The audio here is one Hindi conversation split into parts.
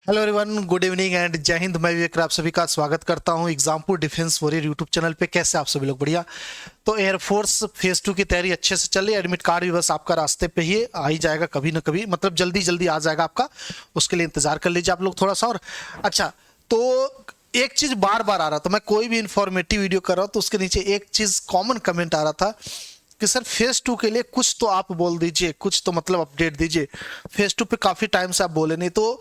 Hello everyone, good evening and जय हिंद। मैं विवेक, आप सभी का स्वागत करता हूं Exampur defence warrior YouTube channel पे। कैसे आप सभी लोग? बढ़िया। तो एयरफोर्स फेज 2 की तैयारी अच्छे से चल रही है। एडमिट कार्ड भी बस आपका रास्ते पे ही आ ही जाएगा, कभी ना कभी, मतलब जल्दी जल्दी आ जाएगा आपका। उसके लिए इंतजार कर लीजिए आप लोग थोड़ा सा। और अच्छा, तो एक चीज बार बार आ रहा था, मैं कोई भी इंफॉर्मेटिव वीडियो कर रहा हूँ तो उसके नीचे एक चीज कॉमन कमेंट आ रहा था कि सर फेज 2 के लिए कुछ तो आप बोल दीजिए, कुछ तो मतलब अपडेट दीजिए। फेज 2 पे काफी टाइम से आप बोले नहीं। तो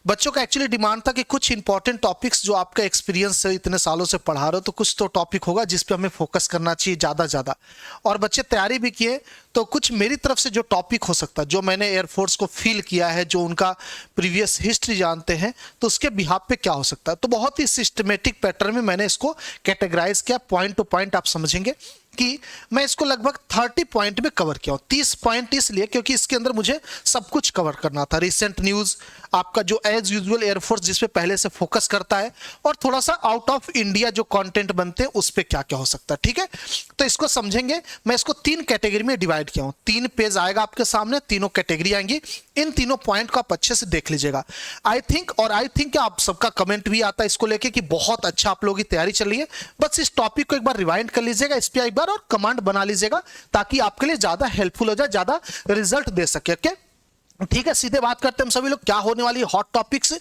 बच्चों का एक्चुअली डिमांड था कि कुछ इंपॉर्टेंट टॉपिक्स जो आपका एक्सपीरियंस से इतने सालों से पढ़ा रहे हो, तो कुछ तो टॉपिक होगा जिस पे हमें फोकस करना चाहिए ज्यादा ज्यादा। और बच्चे तैयारी भी किए, तो कुछ मेरी तरफ से जो टॉपिक हो सकता है, जो मैंने एयरफोर्स को फील किया है, जो उनका प्रीवियस हिस्ट्री जानते हैं, तो उसके बिहाफ पे क्या हो सकता है, तो बहुत ही सिस्टमेटिक पैटर्न में मैंने इसको कैटेगराइज किया। पॉइंट टू पॉइंट आप समझेंगे कि मैं इसको लगभग 30 पॉइंट में कवर किया हूं। 30 पॉइंट इसलिए क्योंकि इसके अंदर मुझे सब कुछ कवर करना था। रिसेंट न्यूज, आपका जो एज यूजुअल एयरफोर्स जिस पे पहले से फोकस करता है, और थोड़ा सा आउट ऑफ इंडिया जो कंटेंट बनते हैं उस पे क्या क्या हो सकता है। ठीक है, तो इसको समझेंगे। मैं इसको 3 कैटेगरी में डिवाइड किया हूं। 3 पेज आएगा आपके सामने, तीनों कैटेगरी आएंगी। इन तीनों पॉइंट को आप अच्छे से देख लीजिएगा। आई थिंक आप सबका कमेंट भी आता है इसको लेके कि बहुत अच्छा आप लोगों की तैयारी चल रही है। बस इस टॉपिक को एक बार रिवाइंड कर लीजिएगा, इस पे एक बार और कमांड बना लीजिएगा, ताकि आपके लिए ज्यादा हेल्पफुल हो जाए, ज्यादा रिजल्ट दे सके। ओके, ठीक है, सीधे बात करते हैं हम सभी लोग क्या होने वाली हॉट टॉपिक्स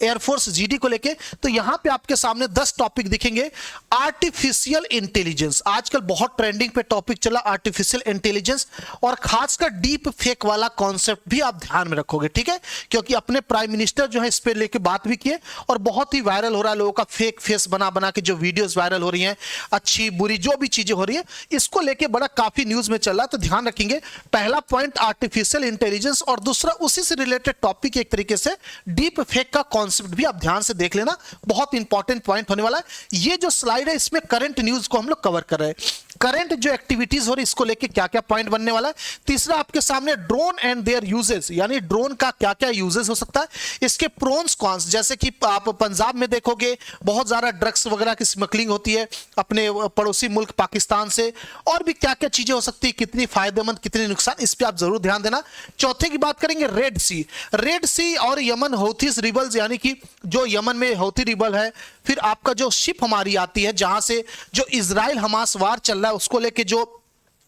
एयरफोर्स जीडी को लेके। तो यहां पे आपके सामने 10 टॉपिक दिखेंगे। आर्टिफिशियल इंटेलिजेंस आजकल बहुत ट्रेंडिंग पे टॉपिक चला, आर्टिफिशियल इंटेलिजेंस, और खासकर डीप फेक वाला कॉन्सेप्ट भी आप ध्यान में रखोगे। ठीक है, क्योंकि अपने प्राइम मिनिस्टर जो है इस पे लेके बात भी किए, और बहुत ही वायरल हो रहा है लोगों का फेक फेस बना बना के जो वीडियोस वायरल हो रही हैं, अच्छी बुरी जो भी चीजें हो रही है, इसको लेके बड़ा काफी न्यूज में चल रहा है। तो ध्यान रखेंगे, पहला पॉइंट आर्टिफिशियल इंटेलिजेंस, और दूसरा उसी से रिलेटेड टॉपिक एक तरीके से डीप फेक का कॉन्सेप्ट भी आप ध्यान से देख लेना, बहुत इंपॉर्टेंट पॉइंट होने वाला है। ये जो स्लाइड है इसमें करंट न्यूज को हम लोग कवर कर रहे हैं, करंट जो एक्टिविटीज हो रही इसको लेके क्या क्या पॉइंट बनने वाला है। तीसरा आपके सामने ड्रोन एंड देयर यूजेस, यानी ड्रोन का क्या क्या यूजेस हो सकता है, इसके प्रोन्स कॉन्स, जैसे कि आप पंजाब में देखोगे बहुत ज्यादा ड्रग्स वगैरह की स्मगलिंग होती है अपने पड़ोसी मुल्क पाकिस्तान से, और भी क्या क्या चीजें हो सकती है, कितनी फायदेमंद कितनी नुकसान, इस पर आप जरूर ध्यान देना। चौथे की बात करेंगे रेड सी और यमन हौथीस रिबल्स, यानी कि जो यमन में हौथी रिबल है, फिर आपका जो शिप हमारी आती है जहां से जो इजराइल हमास वार चल रहा है उसको लेके जो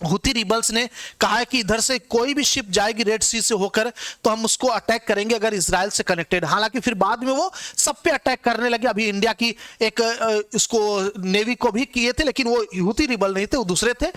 हुती रिबल्स ने कहा है कि इधर से कोई भी शिप जाएगी रेड सी से होकर तो हम उसको अटैक करेंगे अगर इजराइल से कनेक्टेड। हालांकि फिर बाद में वो सब पे अटैक करने लगे। अभी इंडिया की एक उसको नेवी को भी किए थे, लेकिन वो हुती रिबल नहीं थे, वो दूसरे थे।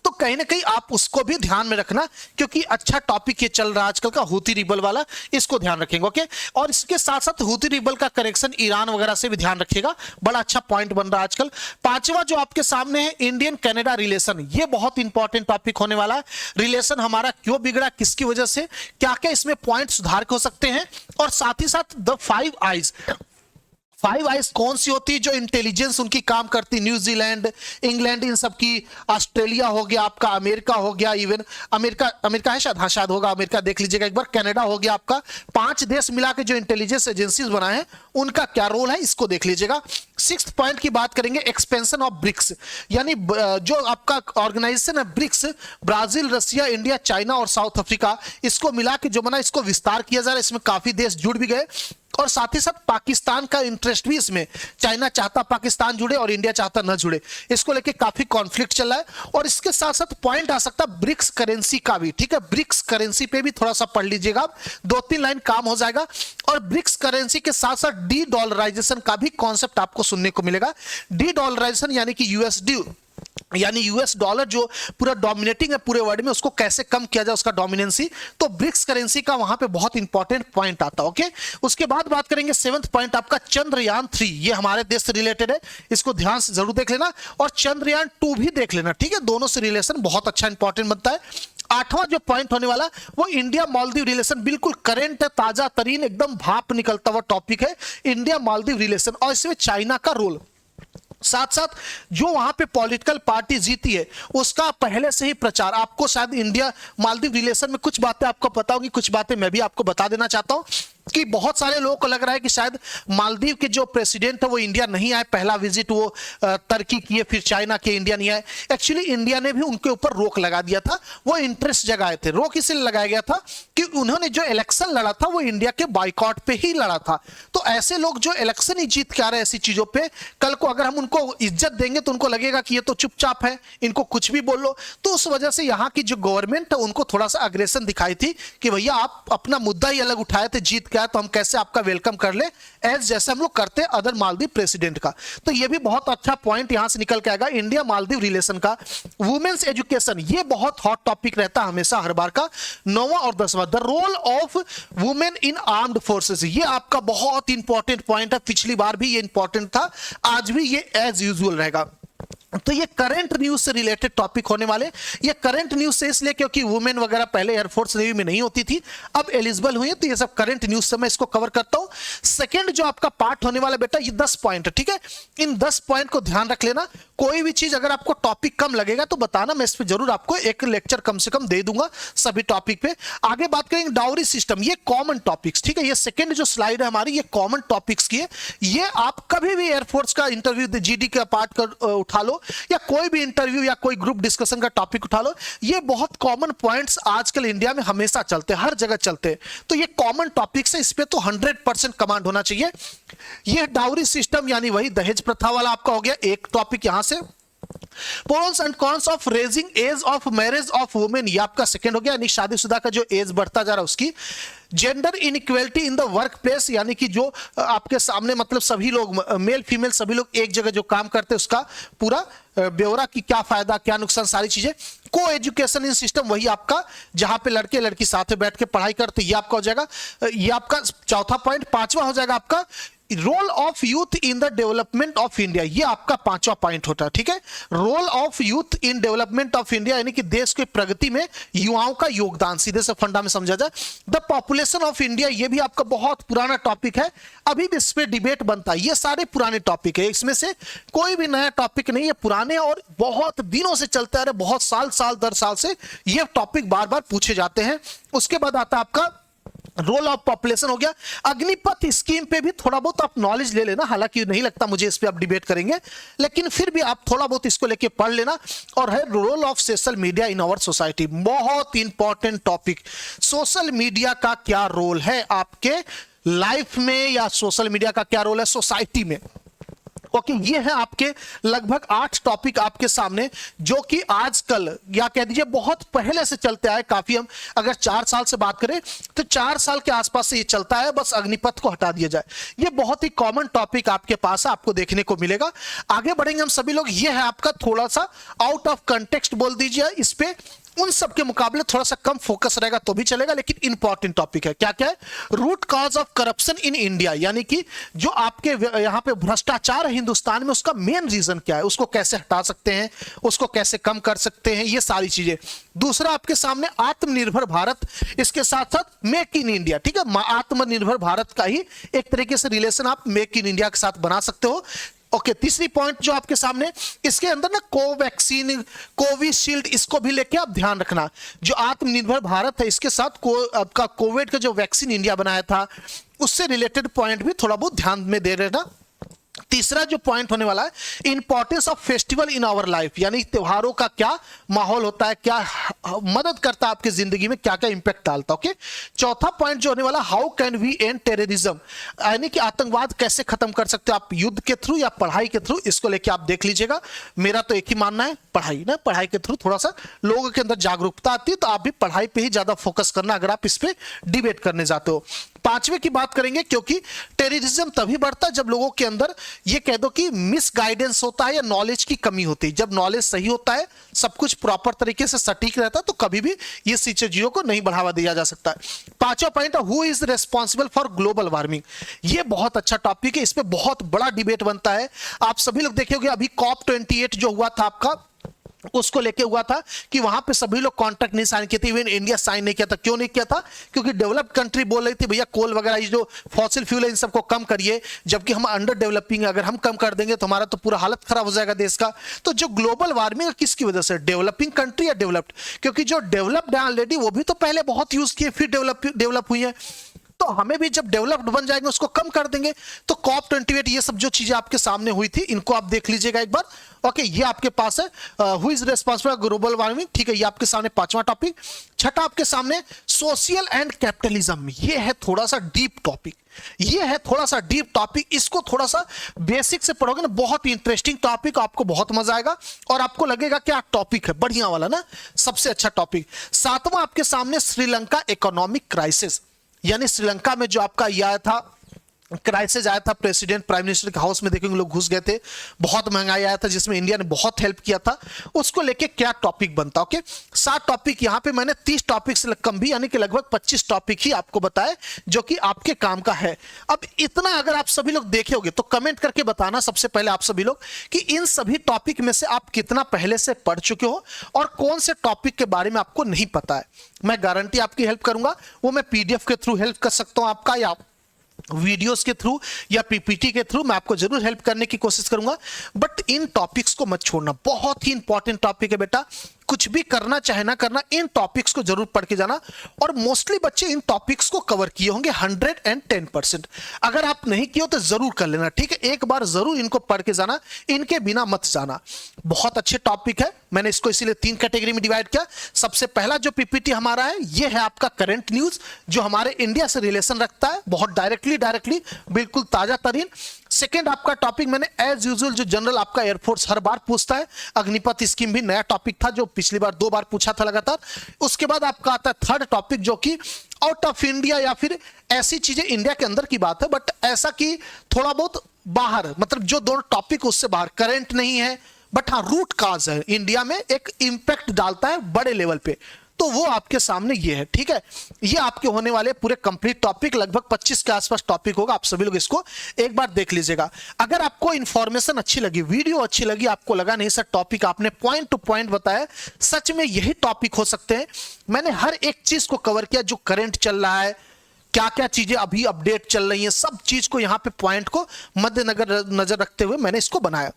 तो कहीं ना कहीं आप उसको भी ध्यान में रखना, क्योंकि अच्छा टॉपिक ये चल रहा है आजकल का हुती रिबल वाला, इसको ध्यान रखेंगे। ओके, और इसके साथ साथ हुती रिबल का कनेक्शन ईरान वगैरह से भी ध्यान रखिएगा, बड़ा अच्छा पॉइंट बन रहा है आजकल। पांचवा जो आपके सामने है इंडियन कनाडा रिलेशन, ये बहुत इंपॉर्टेंट टॉपिक होने वाला है। रिलेशन हमारा क्यों बिगड़ा, किसकी वजह से, क्या क्या इसमें पॉइंट सुधार हो सकते हैं, और साथ ही साथ द 5 आइज। 5 आइज कौन सी होती है जो इंटेलिजेंस उनकी काम करती, न्यूजीलैंड, इंग्लैंड, इन सब की, ऑस्ट्रेलिया हो गया आपका, अमेरिका हो गया, इवन अमेरिका है शायद, हाँ शायद होगा, अमेरिका देख लीजिएगा एक बार, कनाडा हो गया आपका। 5 देश मिला के जो इंटेलिजेंस एजेंसीज बनाए हैं उनका क्या रोल है, इसको देख लीजिएगा। 6th पॉइंट की बात करेंगे एक्सपेंशन ऑफ ब्रिक्स, यानी जो आपका ऑर्गेनाइजेशन है BRICS, Brazil, Russia, India, China और साउथ अफ्रीका, इसको मिला के जो बना, इसको विस्तार किया जा रहा है। इसमें काफी देश जुड़ भी गए, और साथ ही साथ पाकिस्तान का इंटरेस्ट भी इसमें, चाइना चाहता पाकिस्तान जुड़े और इंडिया चाहता न जुड़े, इसको लेके काफी कॉन्फ्लिक्ट चल रहा है। और इसके साथ साथ पॉइंट आ सकता है ब्रिक्स करेंसी का भी। ठीक है, ब्रिक्स करेंसी पे भी थोड़ा सा पढ़ लीजिएगा आप, 2-3 लाइन काम हो जाएगा। और ब्रिक्स करेंसी के साथ साथ डी डॉलराइजेशन का भी कॉन्सेप्ट आपको सुनने को मिलेगा। डी डॉलराइजेशन यानी कि यूएसडी, यानी यूएस डॉलर जो पूरा डोमिनेटिंग है पूरे वर्ल्ड में, उसको कैसे कम किया जाए, उसका डोमिनेंसी, तो ब्रिक्स करेंसी का वहां पे बहुत इंपॉर्टेंट पॉइंट आता है। ओके, उसके बाद बात करेंगे 7th पॉइंट आपका चंद्रयान 3, ये हमारे देश से रिलेटेड है, इसको ध्यान से जरूर देख लेना, और चंद्रयान 2 भी देख लेना। ठीक है, दोनों से रिलेशन बहुत अच्छा इंपॉर्टेंट बनता है। 8वां जो पॉइंट होने वाला वो इंडिया मालदीव रिलेशन, बिल्कुल करंट है, ताजा तरीन, एकदम भाप निकलता हुआ टॉपिक है इंडिया मालदीव रिलेशन, और इसमें चाइना का रोल। साथ साथ जो वहां पे पॉलिटिकल पार्टी जीती है उसका पहले से ही प्रचार, आपको शायद इंडिया मालदीव रिलेशन में कुछ बातें आपको पता होगी, कुछ बातें मैं भी आपको बता देना चाहता हूं। कि बहुत सारे लोगों को लग रहा है कि शायद मालदीव के जो प्रेसिडेंट है वो इंडिया नहीं आए, पहला विजिट वो तुर्की किए, फिर चाइना के, इंडिया नहीं आए। एक्चुअली इंडिया ने भी उनके ऊपर रोक लगा दिया था, वो इंटरेस्ट जगाए थे। रोक इसलिए लगाया गया था कि उन्होंने जो इलेक्शन लड़ा था वो इंडिया के बाइकॉट पे ही लड़ा था। तो ऐसे लोग जो इलेक्शन ही जीत के आ रहे हैं ऐसी चीजों पे, कल को अगर हम उनको इज्जत देंगे तो उनको लगेगा कि ये तो चुपचाप है, इनको कुछ भी बोल लो। तो उस वजह से यहाँ की जो गवर्नमेंट है उनको थोड़ा सा अग्रेशन दिखाई थी कि भैया आप अपना मुद्दा ही अलग उठाए थे, जीत के आए तो हम कैसे आपका वेलकम कर ले, एज जैसे हम लोग करते हैं अदर मालदीव प्रेसिडेंट का। तो ये भी बहुत अच्छा पॉइंट यहां से निकल के आएगा इंडिया मालदीव रिलेशन का। वुमेन्स एजुकेशन, ये बहुत हॉट टॉपिक रहता है हमेशा हर बार का। 9वां और 10वां, the role of women in armed forces, ये आपका बहुत इंपॉर्टेंट पॉइंट है। पिछली बार भी ये इंपॉर्टेंट था, आज भी ये एज यूजुअल रहेगा। तो ये करंट न्यूज से रिलेटेड टॉपिक होने वाले। ये करंट न्यूज से इसलिए क्योंकि वुमेन वगैरह पहले एयरफोर्स नेवी में नहीं होती थी, अब एलिजिबल हुई है, तो ये सब करंट न्यूज से मैं इसको कवर करता हूं। सेकंड जो आपका पार्ट होने वाला बेटा, ये 10 पॉइंट है, ठीक है। इन 10 पॉइंट को ध्यान रख लेना। कोई भी चीज अगर आपको टॉपिक कम लगेगा तो बताना, मैं इस पर जरूर आपको एक लेक्चर कम से कम दे दूंगा सभी टॉपिक पे। आगे बात करेंगे डाउरी सिस्टम, ये कॉमन टॉपिक्स, ठीक है। ये सेकंड जो स्लाइड है हमारी, ये कॉमन टॉपिक्स की है। ये आप कभी भी एयरफोर्स का इंटरव्यू, जीडी का पार्ट कर उठा लो, या कोई भी इंटरव्यू या कोई ग्रुप डिस्कशन का टॉपिक उठा लो, ये बहुत कॉमन पॉइंट्स आजकल इंडिया में हमेशा चलते हैं, हर जगह चलते हैं। तो ये कॉमन टॉपिक्स है, इस पे तो 100% कमांड होना चाहिए। ये डाउरी सिस्टम यानी वही दहेज प्रथा वाला आपका हो गया एक टॉपिक यहां से। Pros and cons of raising age of marriage of women, ये आपका सेकंड हो गया, यानी शादीशुदा का जो एज बढ़ता जा रहा है उसकी। Gender inequality in the work place, यानी कि जो आपके सामने मतलब सभी लोग, मेल फीमेल सभी लोग एक जगह जो काम करते हैं उसका पूरा ब्यौरा, की क्या फायदा क्या नुकसान, सारी चीजें। को एजुकेशन इन सिस्टम, वही आपका जहां पे लड़के लड़की साथ में बैठ के पढ़ाई करते, ये आपका हो जाएगा। ये आपका चौथा पॉइंट। पांचवा हो जाएगा आपका role of youth in the development of India, ये आपका पांचवा पॉइंट होता है, ठीक है। Role of youth in development of India, यानी कि देश की प्रगति में युवाओं का योगदान, सीधे से फंडा में समझा जाए। द पॉपुलेशन ऑफ इंडिया, ये भी आपका बहुत पुराना टॉपिक है, अभी भी इस पे डिबेट बनता है। ये सारे पुराने टॉपिक है, इसमें से कोई भी नया टॉपिक नहीं है, पुराने और बहुत दिनों से चलते आ रहे, बहुत साल दर साल से ये टॉपिक बार बार पूछे जाते हैं। उसके बाद आता है आपका रोल ऑफ पॉपुलेशन हो गया। अग्निपथ स्कीम पे भी थोड़ा बहुत आप नॉलेज ले लेना, हालांकि नहीं लगता मुझे इस पे आप डिबेट करेंगे, लेकिन फिर भी आप थोड़ा बहुत इसको लेके पढ़ लेना। और है role of social media in our society, बहुत इंपॉर्टेंट टॉपिक। सोशल मीडिया का क्या रोल है आपके लाइफ में, या सोशल मीडिया का क्या रोल है सोसाइटी में। ओके, ये है आपके लगभग 8 टॉपिक आपके सामने, जो कि आजकल या कह दीजिए बहुत पहले से चलते आए। काफी, हम अगर 4 साल से बात करें तो 4 साल के आसपास से ये चलता है, बस अग्निपथ को हटा दिया जाए। ये बहुत ही कॉमन टॉपिक आपके पास है, आपको देखने को मिलेगा। आगे बढ़ेंगे हम सभी लोग। ये है आपका थोड़ा सा आउट ऑफ कंटेक्स्ट बोल दीजिए, इस पे उन सब के मुकाबले थोड़ा सा कम फोकस रहेगा तो भी चलेगा, लेकिन इंपॉर्टेंट टॉपिक है। क्या क्या है? Root cause of corruption in India, यानी कि जो आपके यहां पे भ्रष्टाचार है हिंदुस्तान में, उसका मेन रीजन क्या है, उसको कैसे हटा सकते हैं, उसको कैसे कम कर सकते हैं, ये सारी चीजें। दूसरा आपके सामने आत्मनिर्भर भारत, इसके साथ साथ मेक इन इंडिया, ठीक है। आत्मनिर्भर भारत का ही एक तरीके से रिलेशन आप मेक इन इंडिया के साथ बना सकते हो। ओके, तीसरी पॉइंट जो आपके सामने, इसके अंदर ना कोवैक्सीन, कोविशील्ड, इसको भी लेके आप ध्यान रखना। जो आत्मनिर्भर भारत है, इसके साथ आपका कोविड का जो वैक्सीन इंडिया बनाया था, उससे रिलेटेड पॉइंट भी थोड़ा बहुत ध्यान में दे रहना। तीसरा जो पॉइंट होने वाला है, importance of festival in our life, यानी त्योहारों का क्या माहौल होता है, क्या मदद करता है आपकी जिंदगी में, क्या क्या इंपैक्ट डालता है। ओके, चौथा पॉइंट जो होने वाला, how can we end terrorism, यानी कि आतंकवाद कैसे खत्म कर सकते हो आप, युद्ध के थ्रू या पढ़ाई के थ्रू, इसको लेके आप देख लीजिएगा। मेरा तो एक ही मानना है, पढ़ाई ना, पढ़ाई के थ्रू थोड़ा सा लोगों के अंदर जागरूकता आती है, तो आप भी पढ़ाई पे ही ज्यादा फोकस करना अगर आप इस पे डिबेट करने जाते हो। पांचवे की बात करेंगे, क्योंकि टेररिज्म तभी बढ़ता है जब लोगों के अंदर ये कह दो कि मिस गाइडेंस होता है या नॉलेज की कमी होती है। जब नॉलेज सही होता है, सब कुछ प्रॉपर तरीके से सटीक रहता है, तो कभी भी ये चीजों को नहीं बढ़ावा दिया जा सकता है। पांचवा point, who is responsible for global warming, ये बहुत अच्छा टॉपिक है, इस पे बहुत बड़ा डिबेट बनता है। आप सभी लोग देखोगे अभी COP28 जो हुआ था आपका, उसको लेके हुआ था कि वहां पे सभी लोग कॉन्ट्रैक्ट नहीं साइन किए थे, इवन इंडिया साइन नहीं किया था। क्यों नहीं किया था? क्योंकि डेवलप्ड कंट्री बोल रही थी भैया कोल वगैरह ये जो फॉसिल फ्यूल है इन सबको कम करिए, जबकि हम अंडर डेवलपिंग है, अगर हम कम कर देंगे तो हमारा तो पूरा हालत खराब हो जाएगा देश का। तो जो ग्लोबल वार्मिंग है किसकी वजह से, डेवलपिंग कंट्री या डेवलप्ड? क्योंकि जो डेवलप्ड है ऑलरेडी वो भी तो पहले बहुत यूज किए फिर डेवलप हुई है। तो हमें भी जब डेवलप्ड बन जाएंगे उसको कम कर देंगे। तो COP28 ये सब जो चीजें आपके सामने हुई थी इनको आप देख लीजिएगा एक बार। ओके, ये आपके पास है who is responsible global warming, ठीक है, ये आपके सामने पांचवा टॉपिक। छठा आपके सामने सोशल एंड कैपिटलिज्म, ये है थोड़ा सा डीप टॉपिक, ये है थोड़ा सा डीप टॉपिक, इसको थोड़ा सा बेसिक से पढ़ोगे ना, बहुत ही इंटरेस्टिंग टॉपिक, आपको बहुत मजा आएगा और आपको लगेगा क्या टॉपिक है, बढ़िया वाला ना, सबसे अच्छा टॉपिक। सातवां आपके सामने श्रीलंका इकोनॉमिक क्राइसिस, यानी श्रीलंका में जो आपका यह आया था क्राइसिस आया था, प्रेसिडेंट प्राइम मिनिस्टर के हाउस में देखेंगे लोग घुस गए थे, बहुत महंगाई आया था जिसमें इंडिया ने बहुत हेल्प किया था, उसको लेके क्या टॉपिक बनता। ओके, 7 टॉपिक, यहां पे मैंने 30 टॉपिक से कम भी यानी कि लगभग 25 टॉपिक ही आपको बताए जो कि आपके काम का है। अब इतना अगर आप सभी लोग देखे तो कमेंट करके बताना सबसे पहले आप सभी लोग कि इन सभी टॉपिक में से आप कितना पहले से पढ़ चुके हो और कौन से टॉपिक के बारे में आपको नहीं पता है। मैं गारंटी आपकी हेल्प करूंगा, वो मैं PDF के थ्रू हेल्प कर सकता हूं आपका, या वीडियोस के थ्रू या PPT के थ्रू मैं आपको जरूर हेल्प करने की कोशिश करूंगा। बट इन टॉपिक्स को मत छोड़ना, बहुत ही इंपॉर्टेंट टॉपिक है बेटा, कुछ भी करना चाहे ना करना इन टॉपिक्स को जरूर पढ़ के जाना। और मोस्टली बच्चे इन टॉपिक्स को कवर किए होंगे 110%। अगर आप नहीं किए तो जरूर कर लेना, ठीक है, एक बार जरूर इनको पढ़ के जाना, इनके बिना मत जाना। बहुत अच्छे टॉपिक है, मैंने इसको इसीलिए 3 कैटेगरी में डिवाइड किया। सबसे पहला जो PPT हमारा है ये है आपका करंट न्यूज, जो हमारे इंडिया से रिलेशन रखता है, बहुत डायरेक्टली बिल्कुल ताजा तरीन। सेकेंड आपका टॉपिक मैंने एज यूजुअल जो जनरल आपका एयरफोर्स हर बार पूछता है, अग्निपथ स्कीम भी नया टॉपिक था जो पिछली बार 2 बार पूछा था लगातार। उसके बाद आपका आता है थर्ड टॉपिक जो कि आउट ऑफ इंडिया, या फिर ऐसी चीजें इंडिया के अंदर की बात है बट ऐसा कि थोड़ा बहुत बाहर, मतलब जो दोनों टॉपिक उससे बाहर, करंट नहीं है बट हाँ रूट काज है, इंडिया में एक इंपैक्ट डालता है बड़े लेवल पे, तो वो आपके सामने ये है, ठीक है। ये आपके होने वाले पूरे कंप्लीट टॉपिक, लगभग 25 के आसपास टॉपिक होगा, आप सभी लोग इसको एक बार देख लीजिएगा। अगर आपको इंफॉर्मेशन अच्छी लगी, वीडियो अच्छी लगी, आपको लगा नहीं सर टॉपिक आपने पॉइंट टू पॉइंट बताया, सच में यही टॉपिक हो सकते हैं, मैंने हर एक चीज को कवर किया जो करंट चल रहा है, क्या क्या चीजें अभी अपडेट चल रही हैं, सब चीज को यहां पे पॉइंट को मद्देनजर रखते हुए मैंने इसको बनाया।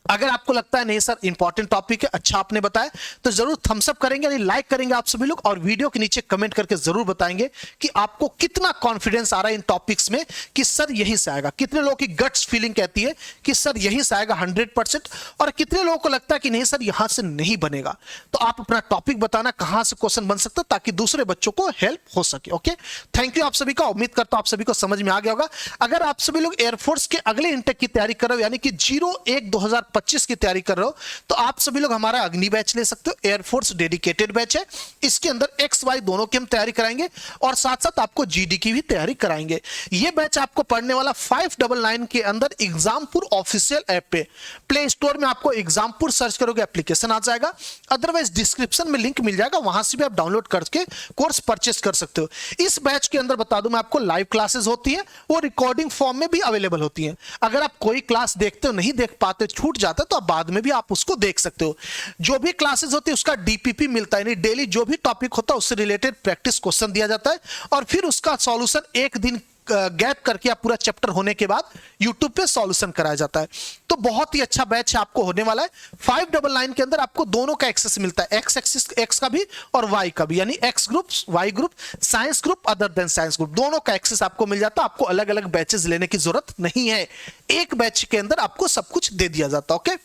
अगर आपको लगता है नहीं सर इंपॉर्टेंट टॉपिक है, अच्छा आपने बताया, तो जरूर थम्स अप करेंगे, यानी लाइक करेंगे आप सभी लोग, और वीडियो के नीचे कमेंट करके जरूर बताएंगे कि आपको कितना कॉन्फिडेंस आ रहा है इन टॉपिक्स में कि सर यहीं से आएगा। कितने लोगों की गट्स फीलिंग कहती है कि सर यहीं से आएगा 100%, और कितने लोगों को लगता है कि नहीं सर यहां से नहीं बनेगा। तो आप अपना टॉपिक बताना कहां से क्वेश्चन बन सकता है ताकि दूसरे बच्चों को हेल्प हो सके। ओके, थैंक यू आप सभी का, उम्मीद करता हूं आप सभी को समझ में आ गया होगा। अगर आप सभी लोग एयरफोर्स के अगले इंटेक की तैयारी कर रहे हो, यानी कि 01/2025 की तैयारी कर रहे हो, तो आप सभी लोग हमारा अग्नि बैच ले सकते हो, एयरफोर्स डेडिकेटेड बैच है, इसके अंदर XY दोनों की हम तैयारी कराएंगे और साथ साथ आपको GD की भी तैयारी कराएंगे। यह बैच आपको पढ़ने वाला 599 के अंदर एग्जामपुर ऑफिशियल ऐप पे, प्ले स्टोर में आपको एग्जामपुर सर्च करोगे एप्लीकेशन आ जाएगा, अदरवाइज डिस्क्रिप्शन में लिंक मिल जाएगा, वहां से भी आप डाउनलोड करके कोर्स परचेस कर सकते हो। इस बैच के अंदर बता दूं मैं आपको, लाइव क्लासेस होती है, वो रिकॉर्डिंग फॉर्म में भी अवेलेबल होती है। अगर आप कोई क्लास देखते हो नहीं देख पाते, छूट जाता है, तो आप बाद में भी आप उसको देख सकते हो। जो भी क्लासेस होती है उसका DPP मिलता है, यानी डेली जो भी टॉपिक होता है उससे रिलेटेड प्रैक्टिस क्वेश्चन दिया जाता है, और फिर उसका सॉल्यूशन एक दिन गैप करके आप पूरा चैप्टर होने के बाद YouTube पे सॉल्यूशन कराया जाता है। तो बहुत ही अच्छा बैच आपको होने वाला है। 599 के अंदर आपको दोनों का एक्सेस मिलता है, एक्स एक्सिस एक्स का भी और वाई का भी, यानी X group, Y group, science group, other than science group, दोनों का एक्सेस आपको मिल जाता है। आपको अलग अलग बैचेस लेने की जरूरत नहीं है, एक बैच के अंदर आपको सब कुछ दे दिया जाता है। ओके,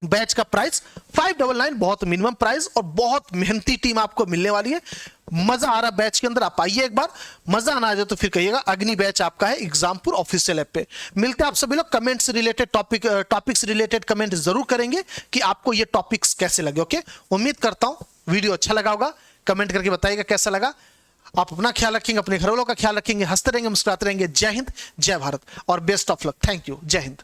बैच का प्राइस 599, बहुत मिनिमम प्राइस, और बहुत मेहनती टीम आपको मिलने वाली है। मजा आ रहा बैच के अंदर, आप आइए एक बार, मजा ना आ जाए तो फिर कहिएगा। अग्नि बैच आपका है एग्जामपुर ऑफिशियल ऐप पे। मिलते हैं आप सभी लोग, कमेंट से रिलेटेड टॉपिक्स रिलेटेड कमेंट जरूर करेंगे कि आपको ये टॉपिक्स कैसे लगे। ओके, उम्मीद करता हूं वीडियो अच्छा लगा होगा, कमेंट करके बताइएगा कैसा लगा। आप अपना ख्याल रखेंगे, अपने घर वालों का ख्याल रखेंगे, हंसते रहेंगे, मुस्कुराते रहेंगे। जय हिंद, जय भारत और best of luck. Thank you, जय हिंद।